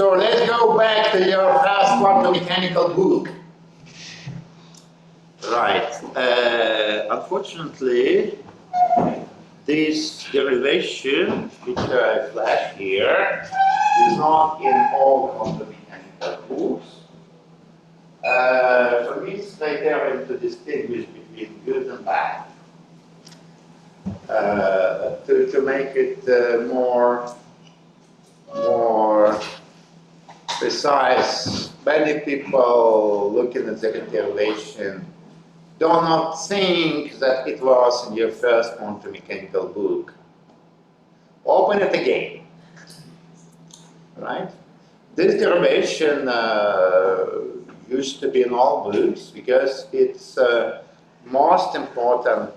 So let's go back to your first quantum mechanical book. Right. Unfortunately, this derivation, which I flash here, is not in all quantum mechanical books. For me, it's criterion to distinguish between good and bad. To make it more precise, many people looking at the derivation do not think that it was in your first quantum mechanical book. Open it again, right? This derivation used to be in all books because it's most important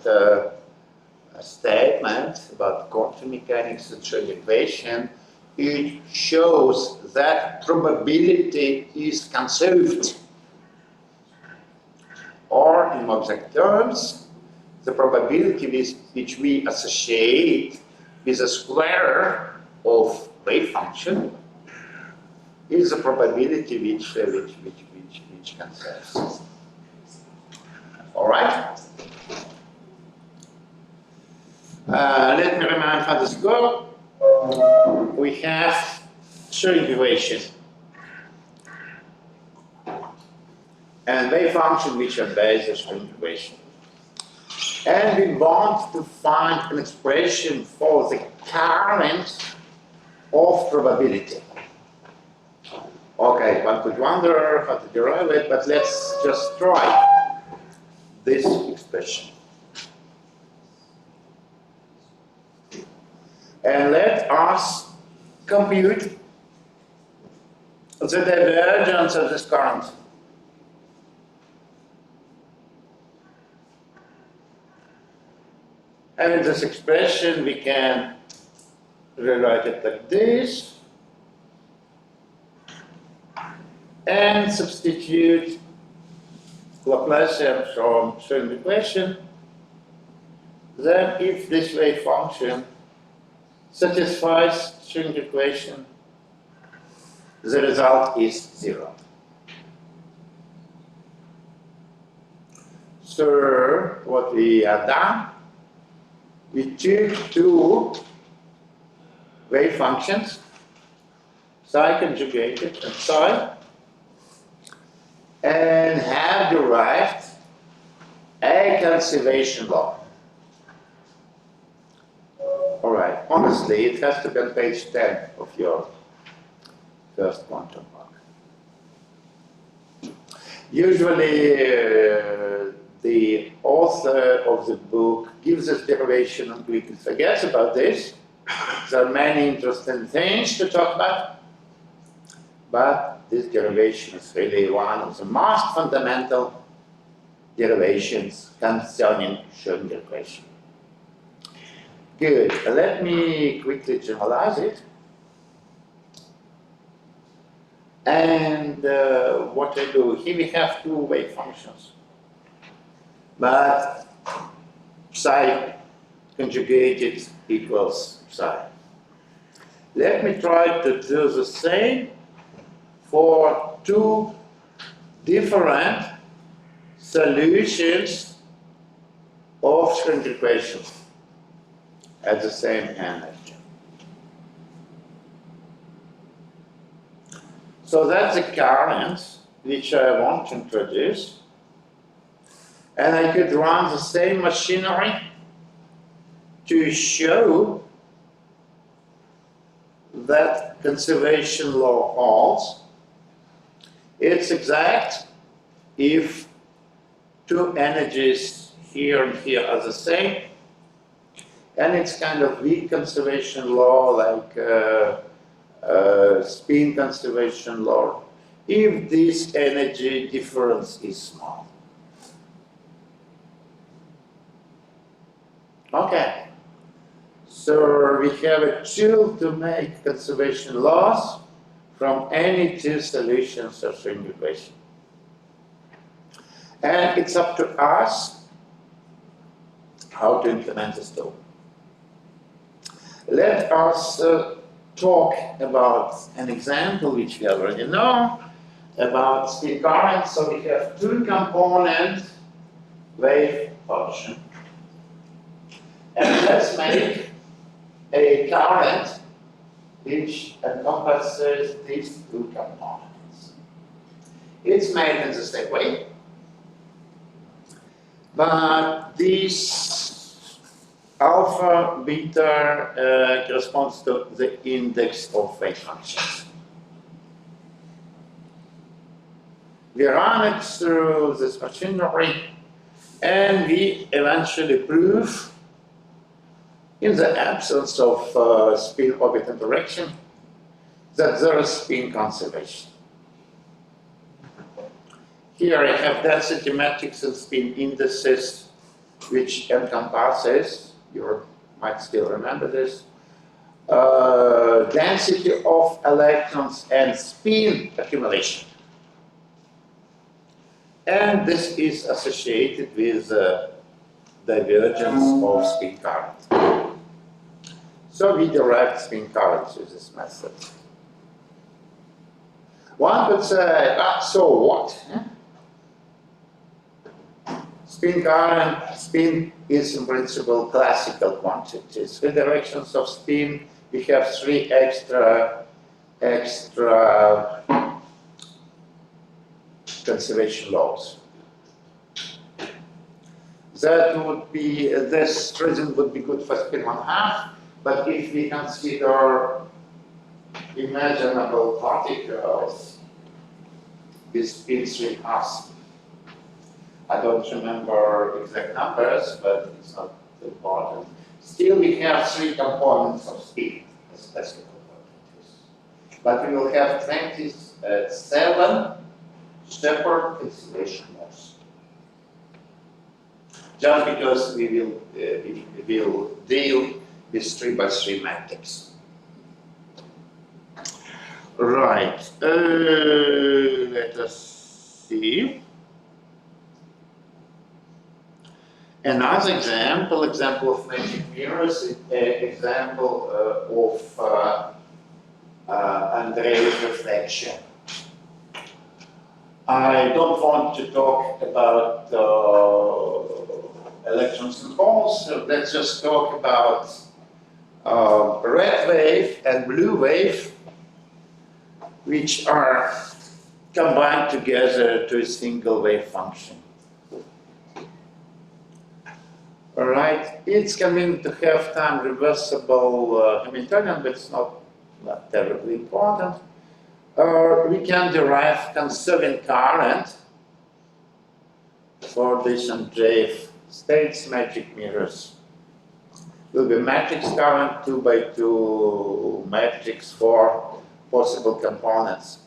statement about quantum mechanics and Schrödinger equation. It shows that probability is conserved. Or, in more exact terms, the probability which we associate with the square of wave function is the probability which conserves. All right? Let me remind how this goes. We have Schrödinger equation and wave function which are based on Schrödinger equation. And we want to find an expression for the current of probability. Okay, one could wonder how to derive it, but let's just try this expression. And let us compute the divergence of this current. And in this expression, we can rewrite it like this and substitute Laplacian from Schrödinger equation. Then, if this wave function satisfies Schrödinger equation, the result is 0. So, what we have done, we took two wave functions, psi conjugated and psi, and have derived a conservation law. All right, honestly, it has to be on page 10 of your first quantum book. Usually, the author of the book gives us derivation and quickly forgets about this. There are many interesting things to talk about, but this derivation is really one of the most fundamental derivations concerning Schrödinger equation. Good. Let me quickly generalize it. And what I do, here we have two wave functions. But psi conjugated equals psi. Let me try to do the same for two different solutions of Schrödinger equation at the same energy. So that's the current which I want to introduce. And I could run the same machinery to show that conservation law holds. It's exact if two energies here and here are the same. And it's kind of weak conservation law, like spin conservation law if this energy difference is small. Okay, so we have a tool to make conservation laws from any two solutions of string equation. And it's up to us how to implement this tool. Let us talk about an example which we already know about spin current. So we have two-component wave function. And let's make a current which encompasses these two components. It's made in the same way, but this alpha, beta corresponds to the index of wave functions. We run it through this machinery, and we eventually prove, in the absence of spin-orbit interaction, that there is spin conservation. Here I have density matrix and spin indices, which encompasses, you might still remember this, density of electrons and spin accumulation. And this is associated with divergence of spin current. So we derive spin current with this method. One could say, so what? Spin current, spin is in principle classical quantities. Three directions of spin, we have three extra conservation laws. That would be, this reason would be good for spin 1/2, but if we consider imaginable particles with spin 3/2, I don't remember exact numbers, but it's not important. Still, we have three components of spin as classical quantities. But we will have 27 separate conservation laws. Just because we will deal with 3x3 matrix. Right. Let us see. Another example of magic mirrors is an example of Andreev's reflection. I don't want to talk about electrons and holes, so let's just talk about red wave and blue wave, which are combined together to a single wave function. All right, it's convenient to have time reversible Hamiltonian, but it's not terribly important. We can derive conserving current for this Andreev states magic mirrors. Will be matrix current 2x2 matrix for possible components.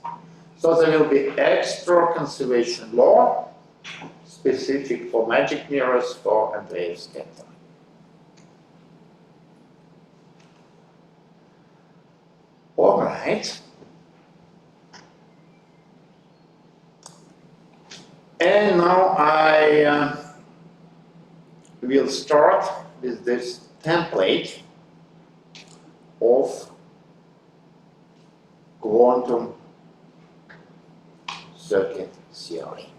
So there will be extra conservation law specific for magic mirrors for Andreev scattering. All right. And now I will start with this template of quantum circuit theory.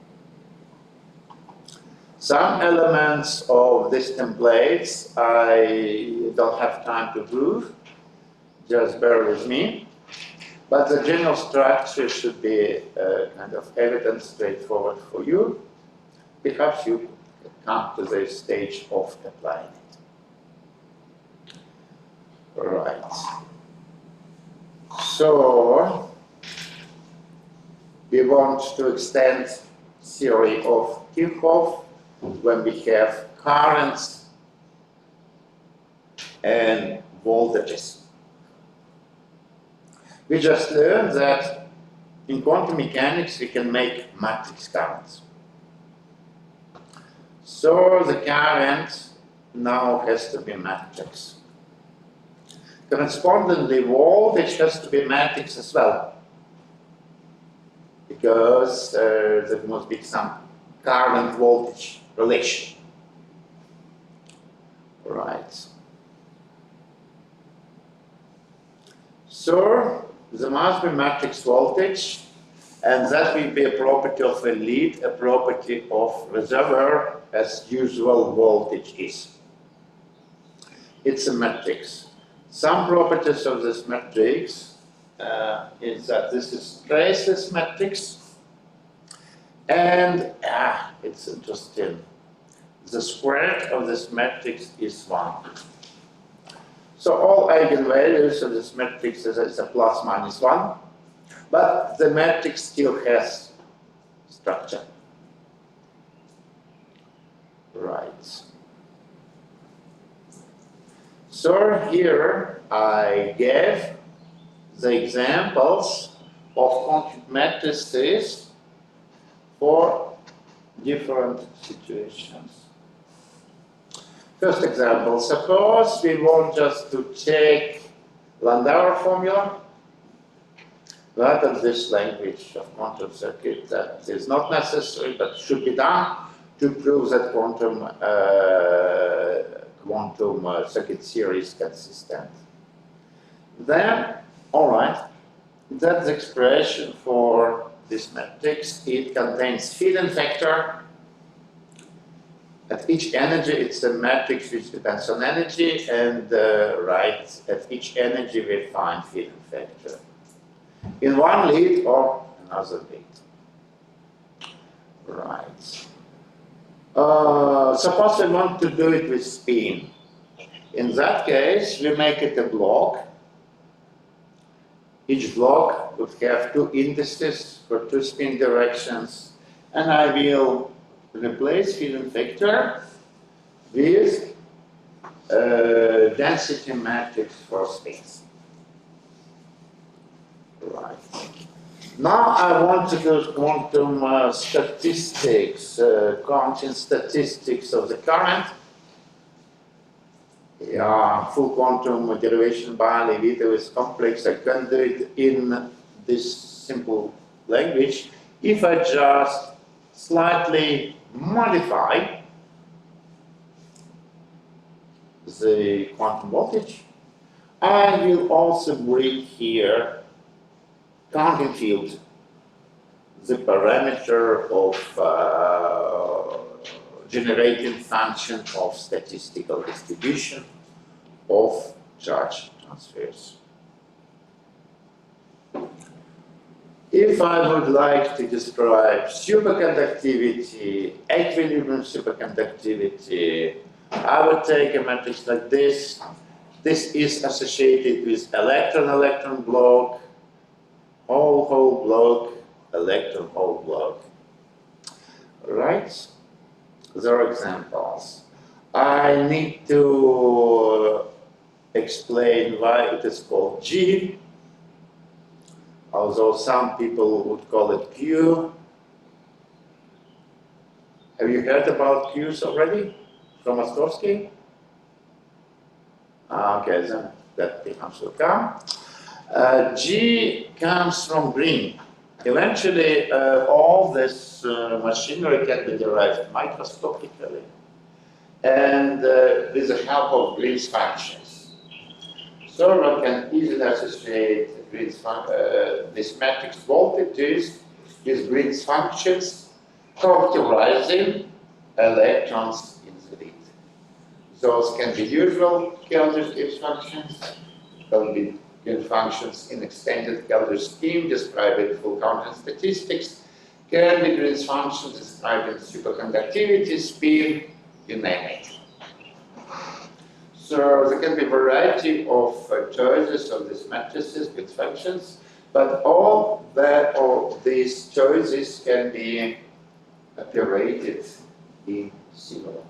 Some elements of these templates I don't have time to prove, just bear with me. But the general structure should be kind of evident, straightforward for you. Perhaps you come to the stage of applying it. All right. So we want to extend theory of Kirchhoff when we have currents and voltages. We just learned that in quantum mechanics we can make matrix currents. So the current now has to be matrix. Correspondingly, voltage has to be matrix as well, because there must be some current voltage relation. Right. So there must be matrix voltage, and that will be a property of a lead, a property of reservoir, as usual voltage is. It's a matrix. Some properties of this matrix is that this is traceless matrix, and it's interesting. The square of this matrix is 1. So all eigenvalues of this matrix is a plus minus 1, but the matrix still has structure. Right. So here I gave the examples of quantum matrices for different situations. First example, suppose we want just to check Landauer formula. That in this language of quantum circuit that is not necessary but should be done to prove that quantum circuit theory is consistent. Then, all right, that's the expression for this matrix. It contains field vector. At each energy, it's a matrix which depends on energy, and right, at each energy we find field vector in one lead or another lead. Right. Suppose we want to do it with spin. In that case, we make it a block. Each block would have 2 indices for 2 spin directions, and I will replace field vector with density matrix for space. Right. Now I want to do quantum statistics, quantum statistics of the current. Yeah, full quantum derivation by Levita is complex. I can do it in this simple language if I just slightly modify the quantum voltage. I will also bring here counting field, the parameter of generating function of statistical distribution of charge transfers. If I would like to describe superconductivity, equilibrium superconductivity, I would take a matrix like this. This is associated with electron-electron block, hole-hole block, electron-hole block. Right? There are examples. I need to explain why it is called G, although some people would call it Q. Have you heard about Qs already from Ostrowski? Okay, then that becomes will come. G comes from green. Eventually, all this machinery can be derived microscopically and with the help of Green's functions. So one can easily associate Green's this matrix voltages with Green's functions characterizing electrons in the lead. Those can be usual Kelder functions, can be functions in extended Kelder scheme describing full quantum statistics, can be Green's functions describing superconductivity, spin, you name it. So there can be a variety of choices of these matrices with functions, but all these choices can be operated in similar way.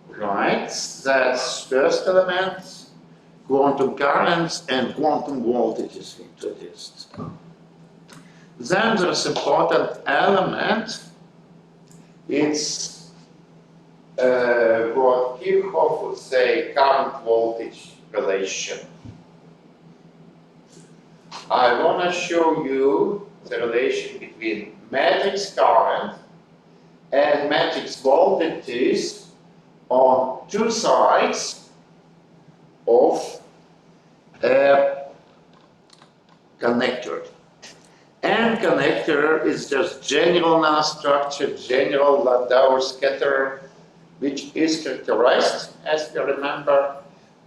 Right, that's first element. quantum currents and quantum voltages introduced. Then there's an important element. It's what Kirchhoff would say current voltage relation. I want to show you the relation between matrix current and matrix voltages on two sides of a connector. And connector is just general nanostructure, general Landauer scatter, which is characterized, as you remember,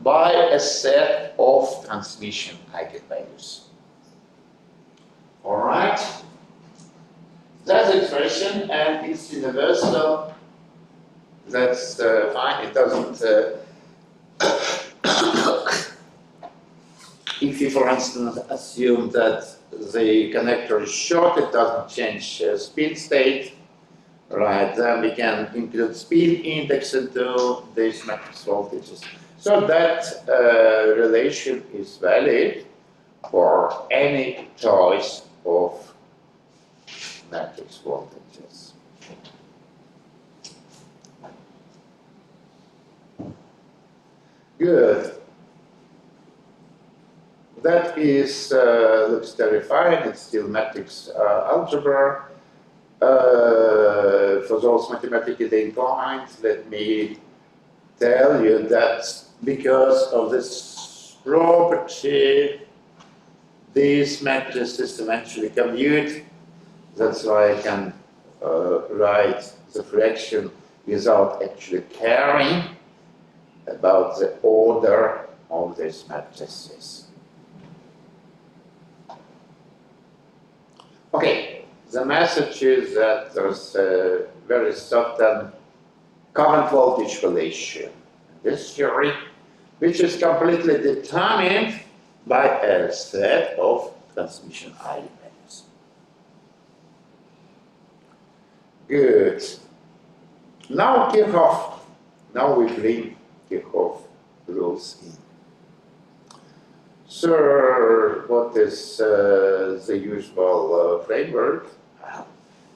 by a set of transmission eigenvalues. All right? That's the expression, and it's universal. That's fine. It doesn't. If you, for instance, assume that the connector is short, it doesn't change spin state, right? Then we can include spin index into these matrix voltages. So that relation is valid for any choice of matrix voltages. Good. That is, looks terrifying. It's still matrix algebra. For those mathematically inclined, let me tell you that because of this property, these matrices eventually commute. That's why I can write the fraction without actually caring about the order of these matrices. Okay, the message is that there's a very certain current voltage relation in this theory, which is completely determined by a set of transmission eigenvalues. Good. Now Kirchhoff. Now we bring Kirchhoff rules in. So, what is the usual framework?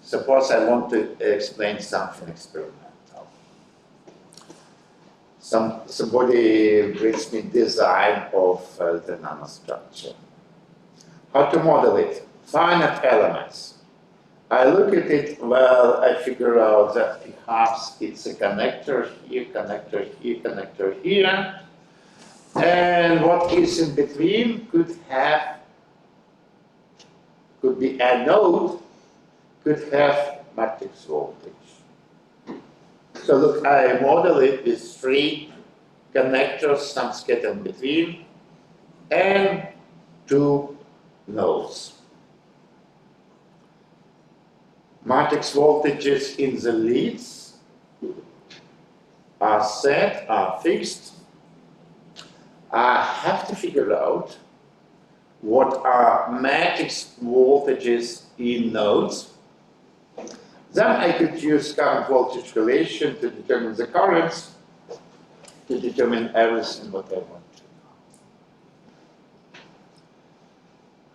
Suppose I want to explain something experimental. Somebody brings me design of the nanostructure. How to model it? Finite elements. I look at it, well, I figure out that perhaps it's a connector here, connector here, connector here. And what is in between could be a node, could have matrix voltage. So look, I model it with three connectors, some scatter in between, and two nodes. Matrix voltages in the leads are set, are fixed. I have to figure out what are matrix voltages in nodes. Then I could use current voltage relation to determine the currents, to determine everything what I want to know.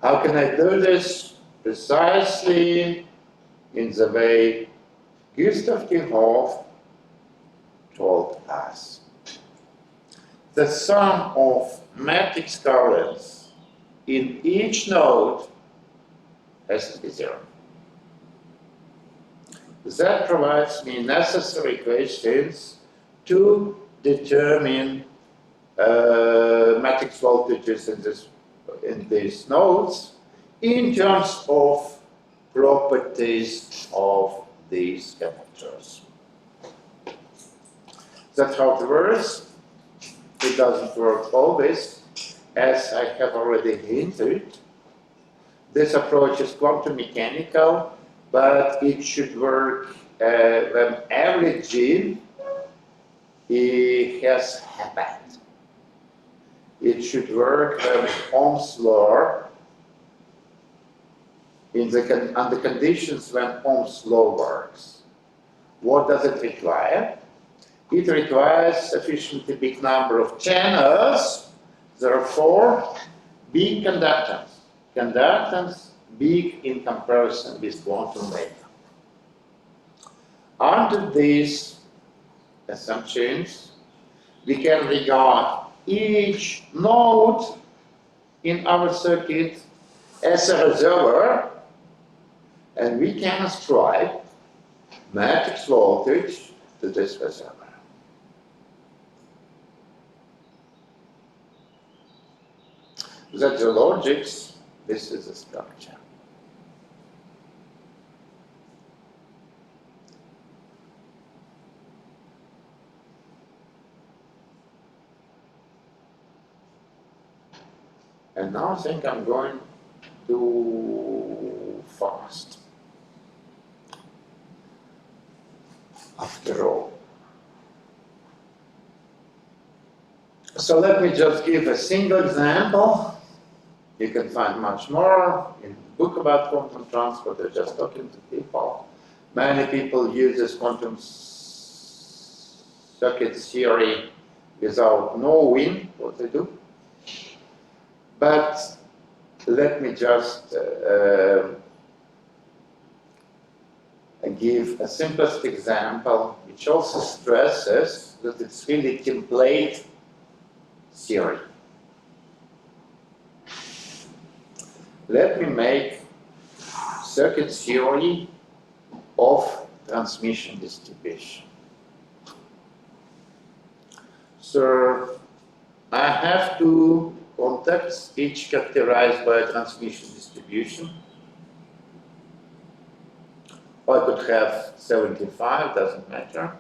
How can I do this? Precisely in the way Gustav Kirchhoff told us. The sum of matrix currents in each node has to be zero. That provides me necessary equations to determine matrix voltages in these nodes in terms of properties of these connectors. That's how it works. It doesn't work always, as I have already hinted. This approach is quantum mechanical, but it should work when every gene has happened. It should work when Ohm's law, under conditions when Ohm's law works. What does it require? It requires sufficiently big number of channels There are four big conductance. Conductance big in comparison with quantum data. Under these assumptions, we can regard each node in our circuit as a reservoir, and we can ascribe matrix voltage to this reservoir. That's the logics, this is the structure. And now I think I'm going too fast. After all. So let me just give a single example. You can find much more in the book about quantum transport. They're just talking to people. Many people use this quantum circuit theory without knowing what they do. But let me just give a simplest example, which also stresses that it's really template theory. Let me make circuit theory of transmission distribution. So I have two contacts, each characterized by a transmission distribution. Or I could have 75, doesn't matter.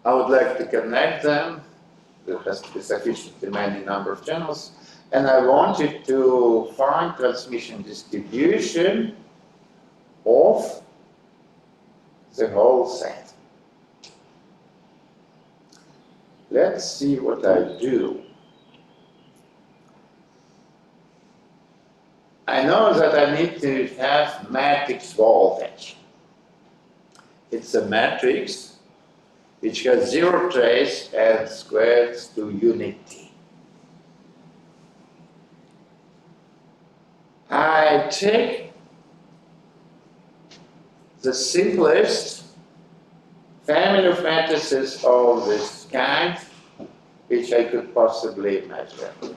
I would like to connect them. There has to be sufficiently many number of channels. And I wanted to find transmission distribution of the whole set. Let's see what I do. I know that I need to have matrix voltage. It's a matrix which has zero trace and squares to unity. I take the simplest family of matrices of this kind which I could possibly imagine.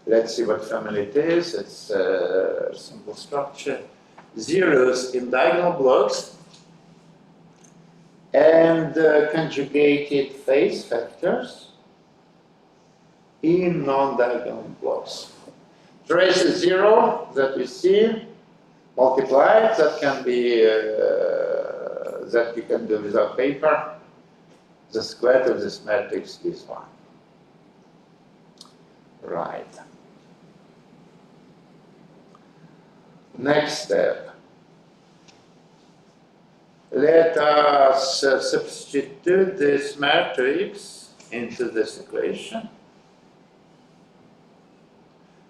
Let's see what family it is. It's a simple structure. Zeros in diagonal blocks and conjugated phase factors in non-diagonal blocks. Trace is zero that we see, multiplied, that can be, that we can do without paper. The square of this matrix is 1. Right. Next step. Let us substitute this matrix into this equation.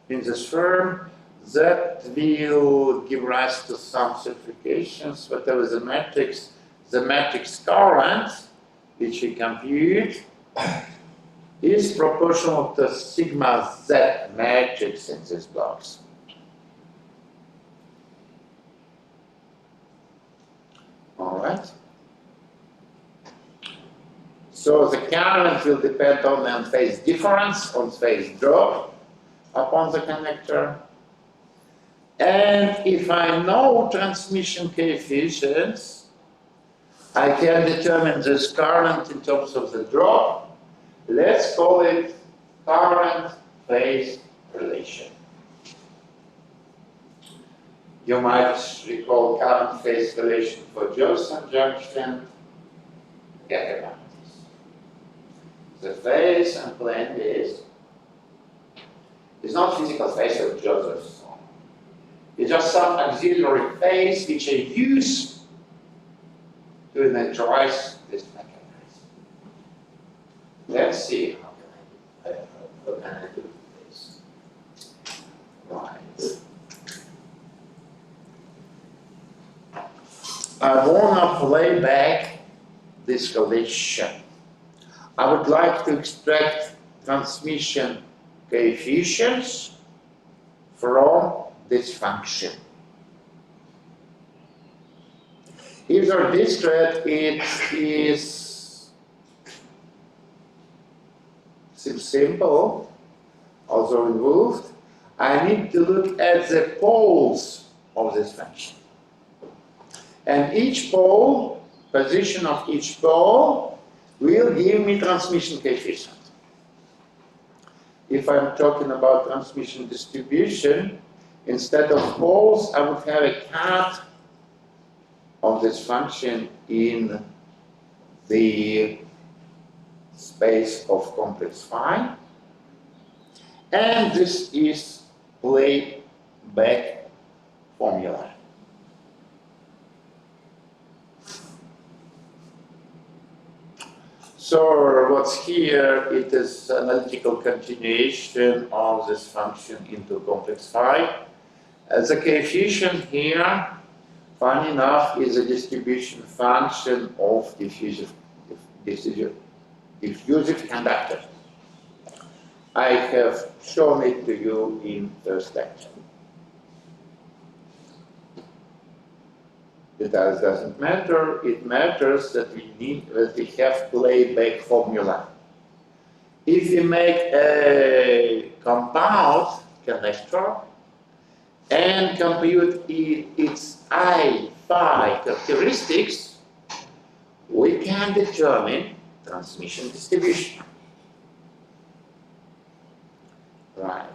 In this form, that will give rise to some simplifications. Whatever the matrix current, which we compute, is proportional to sigma z matrix in these blocks. All right. So the current will depend only on phase difference, on phase drop upon the connector. And if I know transmission coefficients, I can determine this current in terms of the drop. Let's call it current phase relation. You might recall current phase relation for Josephson junction. Get about this. The phase and plane is not physical phase of Josephson. It's just some auxiliary phase which I use to energize this mechanism. Let's see how can I do this. Right. I want to play back this relation. I would like to extract transmission coefficients from this function. If they're discrete, it seems simple, although involved. I need to look at the poles of this function. And each pole, position of each pole, will give me transmission coefficient. If I'm talking about transmission distribution, instead of poles, I would have a cut of this function in the space of complex phi. And this is playback formula. So what's here, it is analytical continuation of this function into complex phi. The coefficient here, funny enough, is a distribution function of diffusive conductor. I have shown it to you in first lecture. It doesn't matter. It matters that we have playback formula. If we make a compound connector and compute its I phi characteristics, we can determine transmission distribution. Right.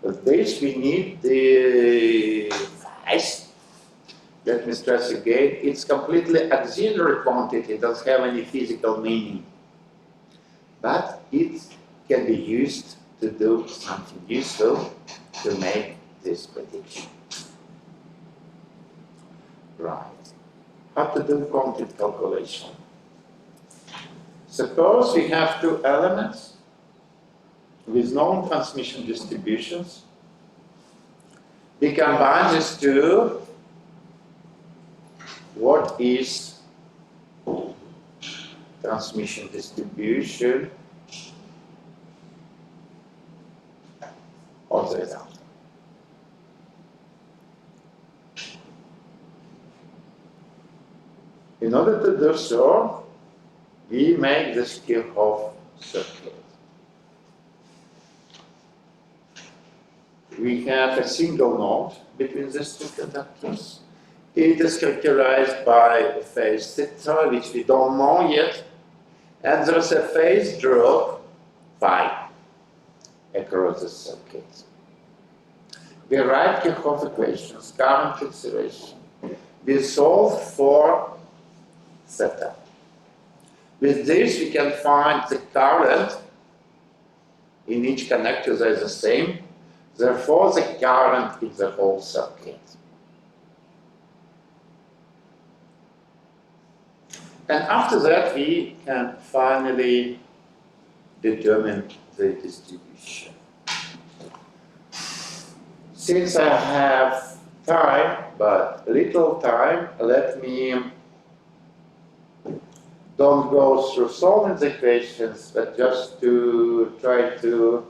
For this we need the phase. Let me stress again, it's completely auxiliary quantity, it doesn't have any physical meaning. But it can be used to do something useful to make this prediction. Right. How to do quantity calculation? Suppose we have two elements with known transmission distributions. We combine these two. What is transmission distribution of the result? In order to do so, we make the Kirchhoff circuit. We have a single node between these two conductors. It is characterized by a phase theta, which we don't know yet, and there's a phase drop phi across the circuit. We write Kirchhoff equations, current conservation. We solve for theta. With this, we can find the current in each connector that is the same. Therefore, the current in the whole circuit. And after that, we can finally determine the distribution. Since I have time, but little time, let me don't go through solving the equations, but just to try to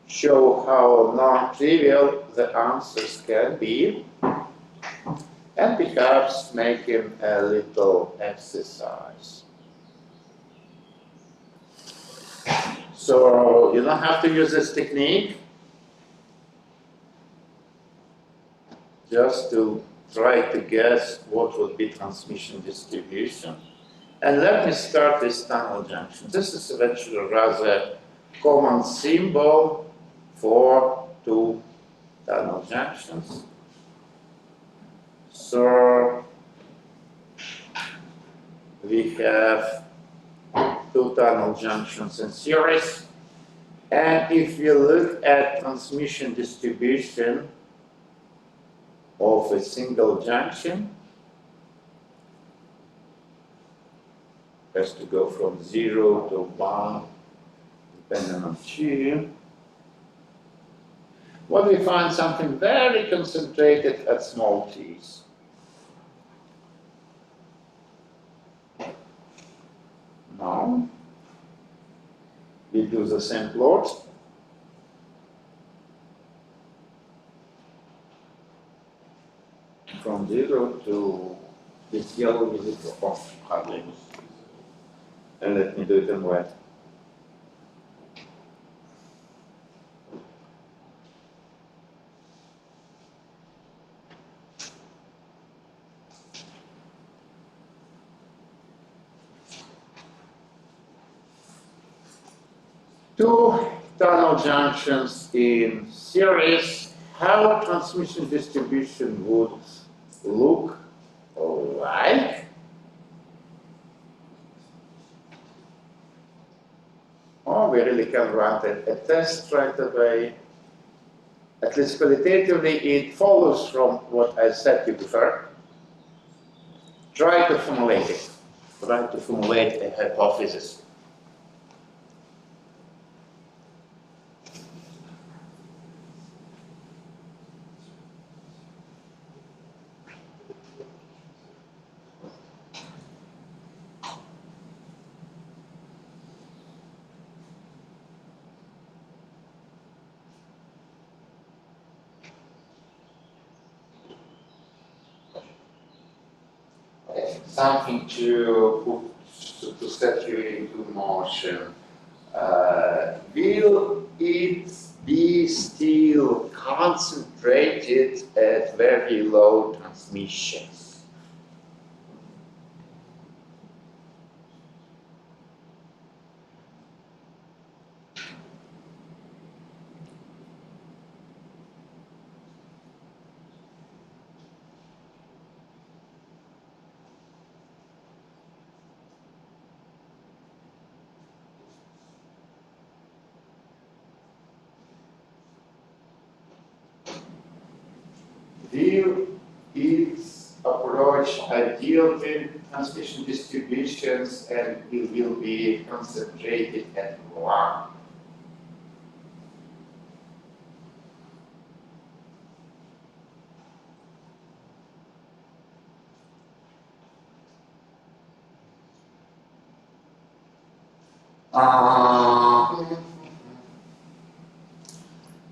show how non-trivial the answers can be, and perhaps making a little exercise. So you don't have to use this technique, just to try to guess what would be transmission distribution. And let me start with tunnel junction. This is eventually a rather common symbol for two tunnel junctions. So we have two tunnel junctions in series, and if you look at transmission distribution of a single junction, it has to go from 0 to 1 depending on Q. What we find something very concentrated at small t's. Now, will do the same plot. From 0 to this yellow is off hardly. And let me do it in red. Two tunnel junctions in series, how transmission distribution would look like. Oh, we really can run a test right away. At least qualitatively, it follows from what I said to you before. Try to formulate it. Try to formulate a hypothesis. Something to set you into motion. Will it be still concentrated at very low transmissions? Will its approach ideal with transmission distributions and it will be concentrated at one?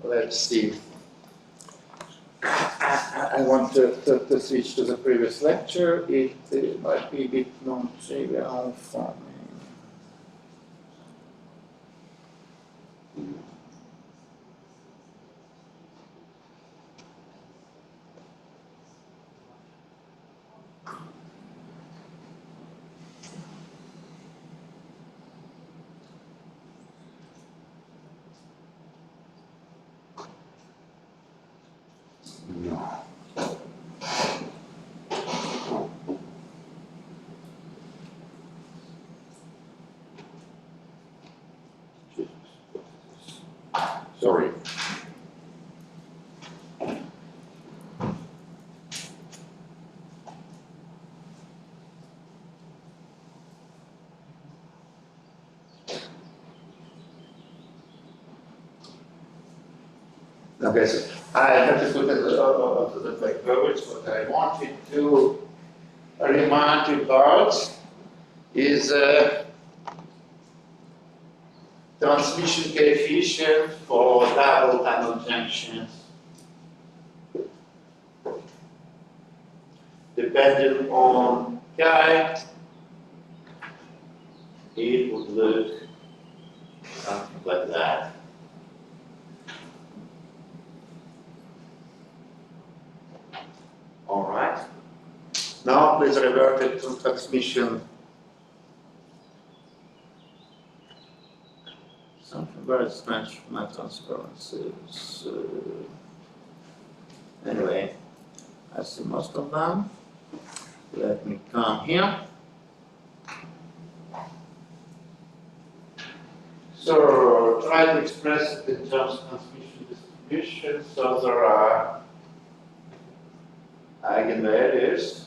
Let's see. I want to switch to the previous lecture. It might be a bit non-trivial for me. No. Sorry. Okay, so I have to put the black words. What I wanted to remind you about is transmission coefficient for double tunnel junctions. Depending on chi, it would look something like that. All right. Now please revert it to transmission. Something very strange for my transparencies. Anyway, I see most of them. Let me come here. So try to express it in terms of transmission distribution. So there are eigenvalues,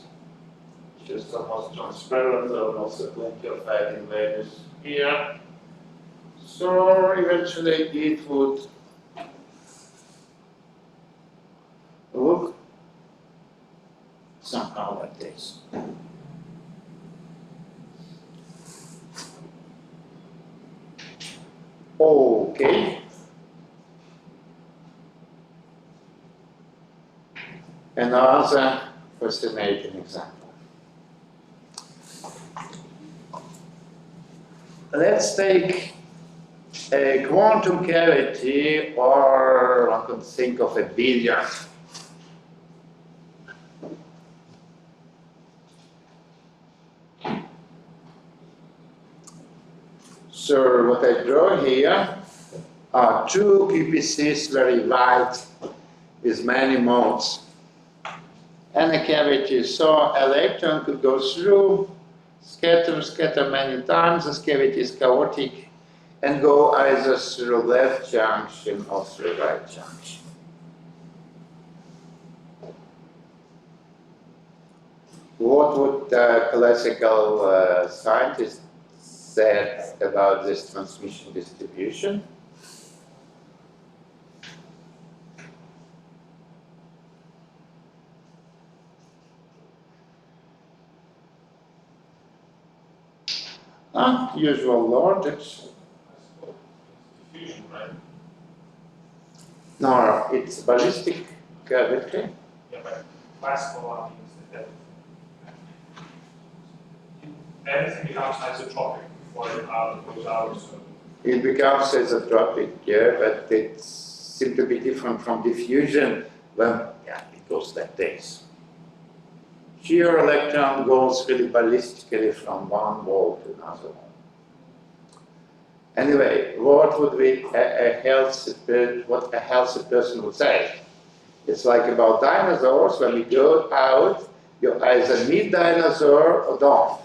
just almost transparent. There are also plenty of eigenvalues here. So eventually it would look somehow like this. Another fascinating example. Let's take a quantum cavity, or one could think of a billiard. So what I draw here are two PPCs very wide with many modes. And a cavity, so electron could go through, scatter many times, this cavity is chaotic, and go either through left junction or through right junction. What would classical scientists say about this transmission distribution? Usual logic. Diffusion, right? No, it's ballistic cavity. Yeah, but classical means that everything becomes isotropic before it goes out. So It becomes isotropic, yeah, but it seems to be different from diffusion when it goes like this. Here, electron goes really ballistically from one wall to another wall. Anyway, what would be a healthy person would say? It's like about dinosaurs. When you go out, you either meet dinosaur or don't.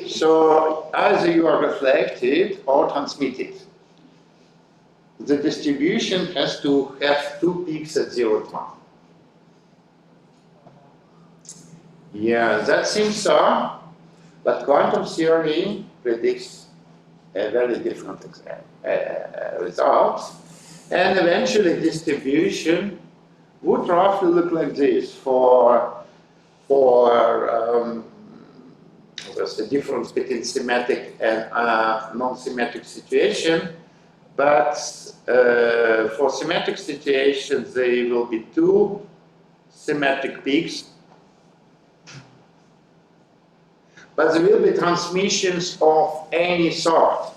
So either you are reflected or transmitted. The distribution has to have two peaks at 0 to 1. Yeah, that seems so, but quantum theory predicts a very different result. And eventually distribution would roughly look like this for there's a difference between symmetric and non-symmetric situation, but for symmetric situations there will be two symmetric peaks, but there will be transmissions of any sort,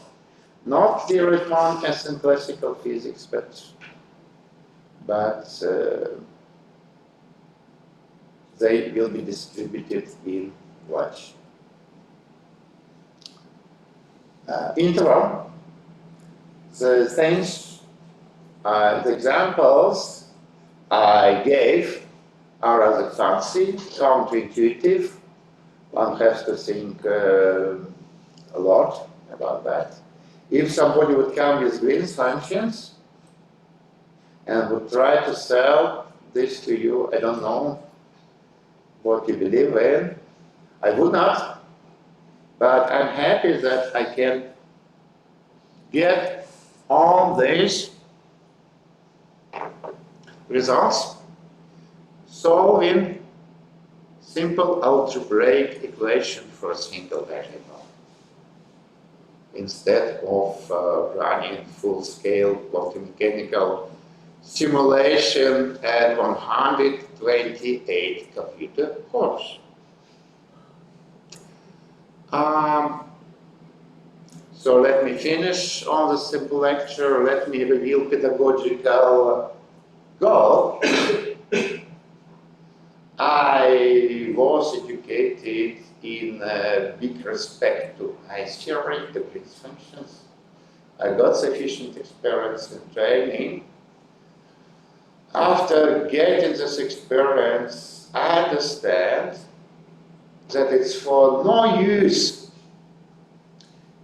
not the return as in classical physics, but they will be distributed in large interval. The things, the examples I gave are rather fancy, counterintuitive. One has to think a lot about that. If somebody would come with Green's functions and would try to sell this to you, I don't know what you believe in. I would not, but I'm happy that I can get all these results solving simple algebraic equation for a single variable instead of running full-scale quantum mechanical simulation at 128 computer cores. So let me finish on the simple lecture. Let me reveal pedagogical goal. I was educated in big respect to ice theory, the Green's functions. I got sufficient experience in training. After getting this experience, I understand that it's for no use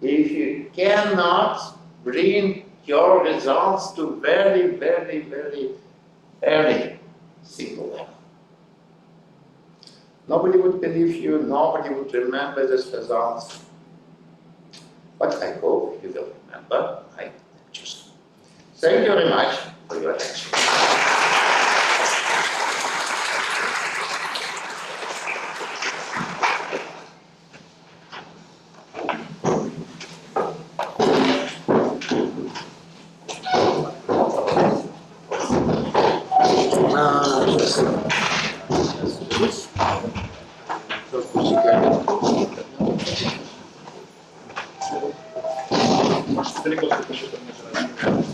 if you cannot bring your results to very, very, very early single level. Nobody would believe you, nobody would remember these results. But I hope you will remember my lectures. Thank you very much for your attention. Just Tylko z tego, że to nie